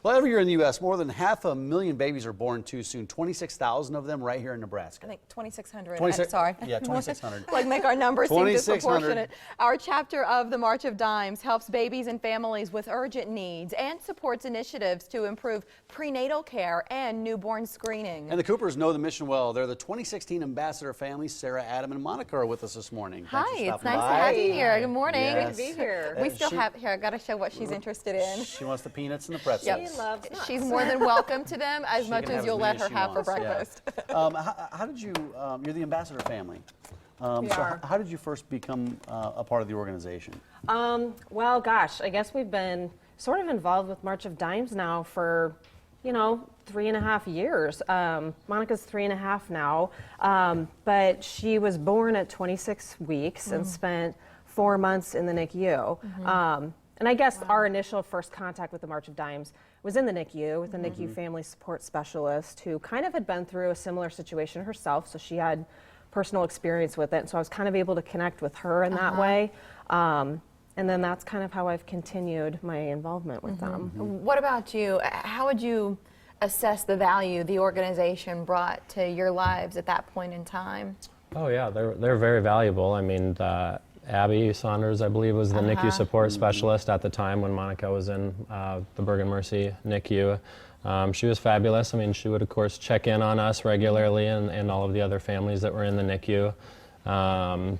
Well, every year in the U.S., more than 500,000 babies are born too soon. 26,000 of them right here in Nebraska. I think 2,600. 26, sorry. Yeah, 2,600. Like make our numbers seem 2,600. disproportionate. Our chapter of the March of Dimes helps babies and families with urgent needs and supports initiatives to improve prenatal care and newborn screening. And the Coopers know the mission well. They're the 2016 Ambassador families. Sarah, Adam, and Monica are with us this morning. Hi, it's nice to have you here. Good morning. Yes. Good to be here. We still have here. I got to show what she's interested in. She wants the peanuts and the pretzels. Yep. She loves nuts. She's more than welcome to them as much as you'll let her have for breakfast. Yeah. How did you? You're the Ambassador family. How did you first become a part of the organization? Well, gosh, I guess we've been sort of involved with March of Dimes now for, 3.5 years. Monica's 3.5 now, but she was born at 26 weeks and spent 4 months in the NICU. And I guess our initial first contact with the March of Dimes was in the NICU with a NICU family support specialist who kind of had been through a similar situation herself, so she had personal experience with it. And so I was kind of able to connect with her in that way. And then that's kind of how I've continued my involvement with them. What about you? How would you assess the value the organization brought to your lives at that point in time? Oh yeah, they're very valuable. I mean, Abby Saunders, I believe, was the NICU support specialist at the time when Monica was in the Bergen Mercy NICU. She was fabulous. I mean, she would, of course, check in on us regularly and all of the other families that were in the NICU.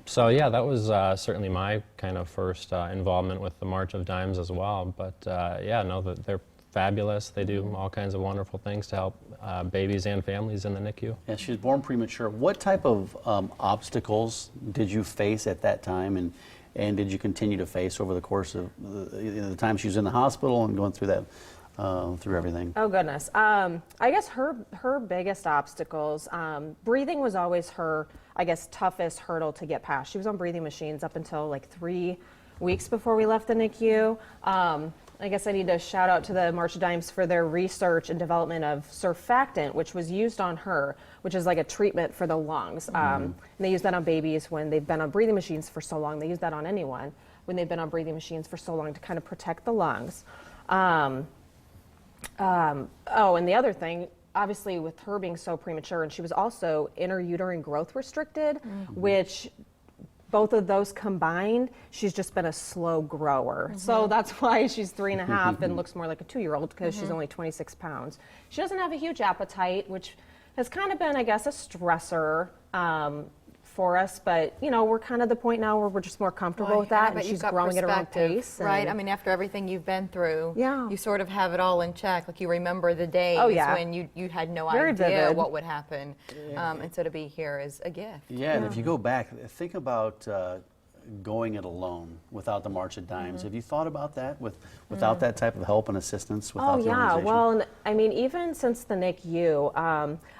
So, yeah, that was certainly my kind of first involvement with the March of Dimes as well. But, yeah, no, they're fabulous. They do all kinds of wonderful things to help babies and families in the NICU. Yeah, she was born premature. What type of obstacles did you face at that time, and did you continue to face over the course of the time she was in the hospital and going through that, through everything? Oh goodness, I guess her biggest obstacles, breathing was always her, I guess, toughest hurdle to get past. She was on breathing machines up until like 3 weeks before we left the NICU. I guess I need to shout out to the March of Dimes for their research and development of surfactant, which was used on her, which is like a treatment for the lungs. And they use that on babies when they've been on breathing machines for so long. They use that on anyone when they've been on breathing machines for so long to kind of protect the lungs. Oh, and the other thing, obviously with her being so premature, and she was also intrauterine growth restricted, which both of those combined, she's just been a slow grower. So that's why she's 3.5 and looks more like a 2-year-old because she's only 26 pounds. She doesn't have a huge appetite, which has kind of been, I guess, a stressor for us, but we're kind of the point now where we're just more comfortable with that, and she's growing at her own pace. Right, I mean, after everything you've been through, Yeah. you sort of have it all in check. Like you remember the days when you had no Very idea vivid. what would happen, and so to be here is a gift. Yeah, and if you go back, think about going it alone without the March of Dimes. Have you thought about that without that type of help and assistance? Without the organization? Well, I mean, even since the NICU,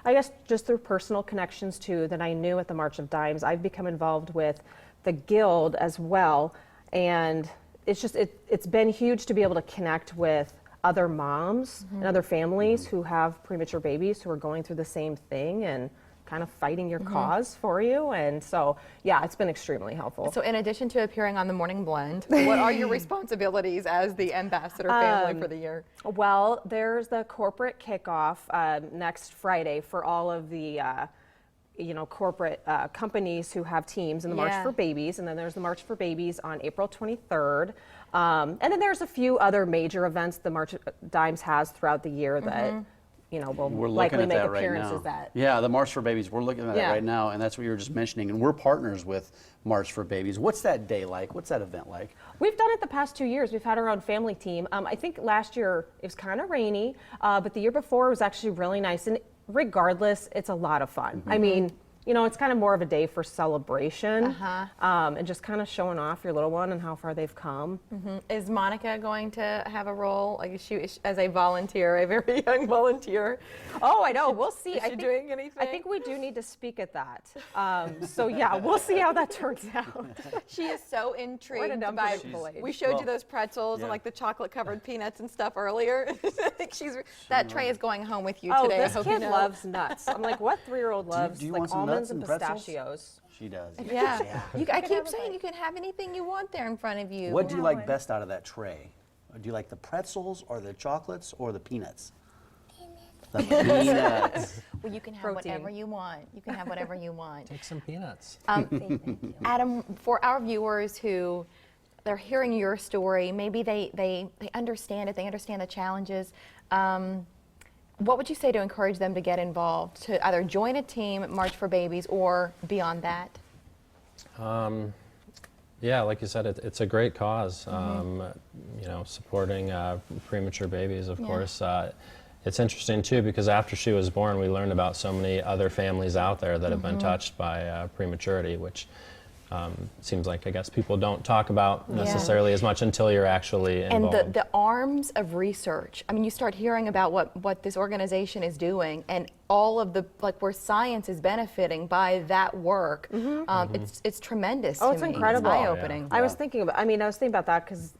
I guess just through personal connections too that I knew at the March of Dimes, I've become involved with the Guild as well, and it's just it's been huge to be able to connect with other moms and other families who have premature babies who are going through the same thing and kind of fighting your cause for you. And so, yeah, it's been extremely helpful. So in addition to appearing on the Morning Blend, what are your responsibilities as the ambassador family for the year? Well, there's the corporate kickoff next Friday for all of the corporate companies who have teams in the March for Babies, and then there's the March for Babies on April 23rd. And then there's a few other major events the March of Dimes has throughout the year that will likely make appearances at. Yeah, the March for Babies, we're looking at it right now, and that's what you were just mentioning, and we're partners with March for Babies. What's that day like? What's that event like? We've done it the past 2 years. We've had our own family team. I think last year it was kind of rainy, but the year before it was actually really nice, and regardless, it's a lot of fun. I mean, it's kind of more of a day for celebration and just kind of showing off your little one and how far they've come. Is Monica going to have a role, like she as a volunteer, a very young volunteer? Oh, I know. We'll see. Is she doing anything? I think we do need to speak at that. So yeah, we'll see how that turns out. She is so intrigued by. We showed you those pretzels and like the chocolate-covered peanuts and stuff earlier. I think that tray is going home with you today. This kid loves nuts. I'm like, what 3-year-old loves do you like want some almonds nuts and and pretzels? pistachios? She does. Yeah. I keep saying you can have anything you want there in front of you. What do you like best out of that tray? Do you like the pretzels or the chocolates or the peanuts? The peanuts. Well, you can have Protein. whatever you want. You can have whatever you want. Take some peanuts. Adam, for our viewers who they're hearing your story, maybe they understand it, they understand the challenges. What would you say to encourage them to get involved, to either join a team at March for Babies or beyond that? Yeah, like you said, it's a great cause. You know, supporting premature babies, of course. It's interesting too because after she was born, we learned about so many other families out there that have been touched by prematurity, which seems like, I guess, people don't talk about necessarily as much until you're actually involved. And the arms of research. I mean, you start hearing about what this organization is doing, and all of the where science is benefiting by that work. It's tremendous. Oh, to it's me. incredible. It's eye-opening. I was thinking about. I was thinking about that because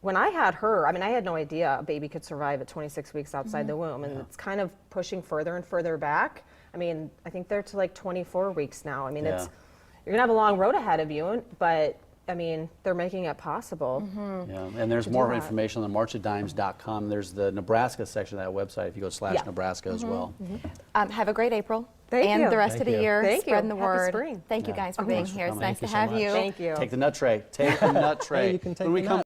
when I had her, I had no idea a baby could survive at 26 weeks outside the womb, and it's kind of pushing further and further back. I think they're to like 24 weeks now. It's you're gonna have a long road ahead of you, but they're making it possible. Yeah, and there's more information on marchofdimes.com. There's the Nebraska section of that website if you go /Nebraska as well. Have a great April. Thank and you. the rest Thank of the you. year, Thank you. spreading the Happy word. spring. Thank you guys for being Thanks for here. It's coming. nice Thank to you so have much. you. Thank you. Take the nut tray. Take the nut tray. Hey, you can take when we the come nut.